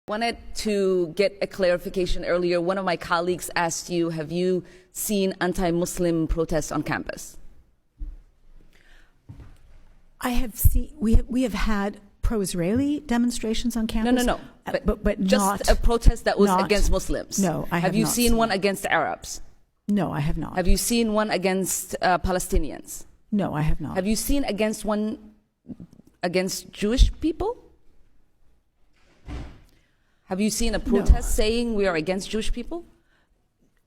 Wanted to get a clarification earlier. One of my colleagues asked you, have you seen anti-Muslim protests on campus? I have seen, we have had pro-Israeli demonstrations on campus. No. But just not a protest that was not, against Muslims. No, I have Have you not seen one against Arabs? No, I have not. Have you seen one against Palestinians? No, I have not. Have you seen one against Jewish people? Have you seen a protest saying we are against Jewish people?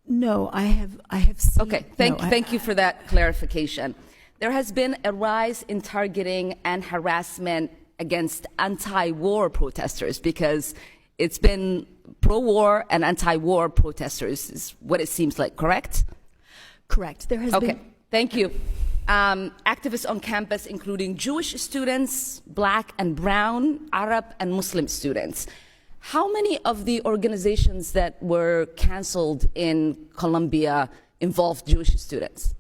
No, I have seen. Okay, thank you for that clarification. There has been a rise in targeting and harassment against anti-war protesters because it's been pro-war and anti-war protesters is what it seems like, correct? Correct. There has been. Okay, thank you. Activists on campus, including Jewish students, Black and Brown, Arab and Muslim students. How many of the organizations that were canceled in Colombia involved Jewish students?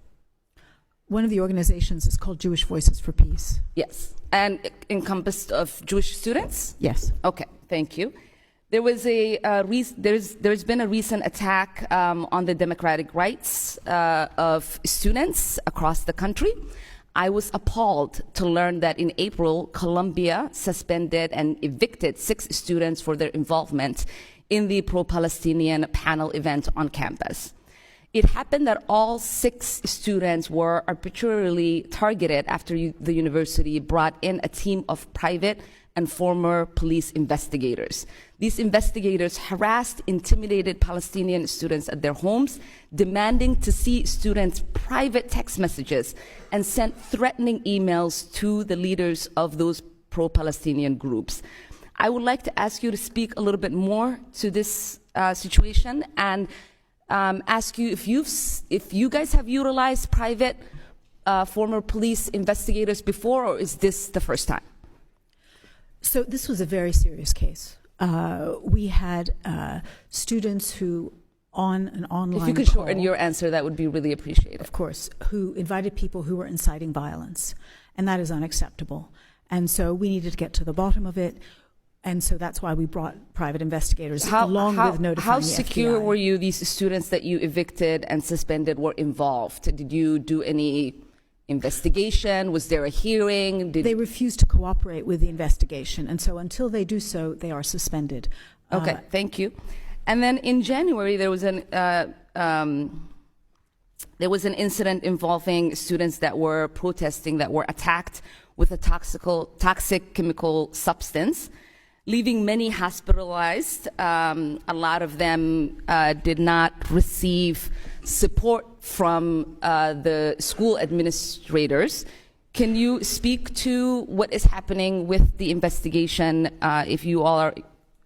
One of the organizations is called Jewish Voices for Peace. Yes. And encompassed of Jewish students? Yes. Okay, thank you. There was there's been a recent attack on the democratic rights of students across the country. I was appalled to learn that in April, Colombia suspended and evicted 6 students for their involvement in the pro-Palestinian panel event on campus. It happened that all 6 students were arbitrarily targeted after the university brought in a team of private and former police investigators. These investigators harassed, intimidated Palestinian students at their homes, demanding to see students' private text messages and sent threatening emails to the leaders of those pro-Palestinian groups. I would like to ask you to speak a little bit more to this situation and ask you if you guys have utilized private former police investigators before, or is this the first time? So this was a very serious case. We had students who, on an online If you could call, shorten your answer, that would be really appreciated. of course, who invited people who were inciting violence, and that is unacceptable. And so we needed to get to the bottom of it, and so that's why we brought private investigators along with notifying How the secure FBI. were you these students that you evicted and suspended were involved? Did you do any investigation? Was there a hearing? They refused to cooperate with the investigation, and so until they do so, they are suspended. Okay, thank you. And then in January, there was an incident involving students that were protesting that were attacked with a toxic chemical substance, leaving many hospitalized. A lot of them did not receive support from the school administrators. Can you speak to what is happening with the investigation, if you all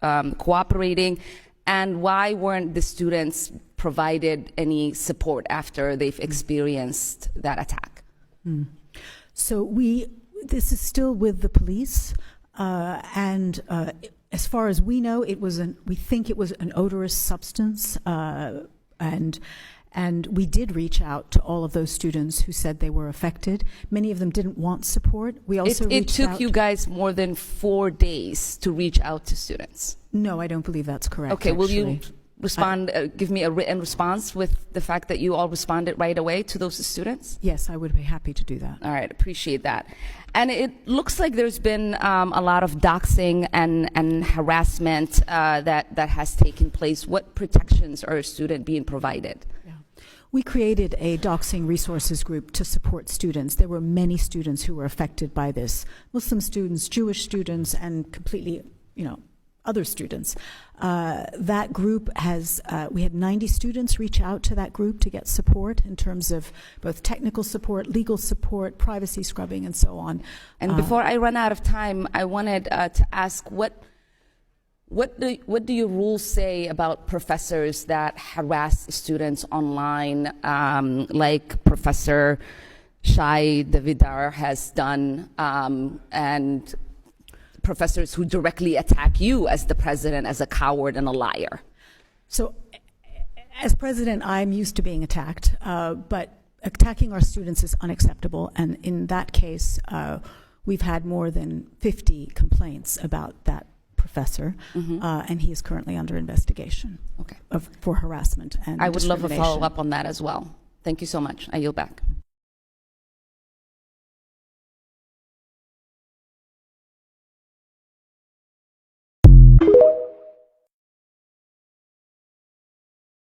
are cooperating, and why weren't the students provided any support after they've experienced that attack? So this is still with the police, and as far as we know, we think it was an odorous substance, and we did reach out to all of those students who said they were affected. Many of them didn't want support. We also It took you guys more than 4 days to reach out to students. No, I don't believe that's correct. Okay, will you actually. respond, give me a written response with the fact that you all responded right away to those students? Yes, I would be happy to do that. All right, appreciate that. And it looks like there's been a lot of doxing and harassment that has taken place. What protections are a student being provided? We created a doxing resources group to support students. There were many students who were affected by this. Muslim students, Jewish students, and completely, other students. That group we had 90 students reach out to that group to get support in terms of both technical support, legal support, privacy scrubbing, and so on. And before I run out of time, I wanted to ask what do your rules say about professors that harass students online, like Professor Shai Davidar has done, and professors who directly attack you as the president as a coward and a liar? So, as president, I'm used to being attacked, but attacking our students is unacceptable, and in that case, we've had more than 50 complaints about that professor, and he is currently under investigation Okay. for harassment and I would love a discrimination. follow-up on that as well. Thank you so much. I yield back.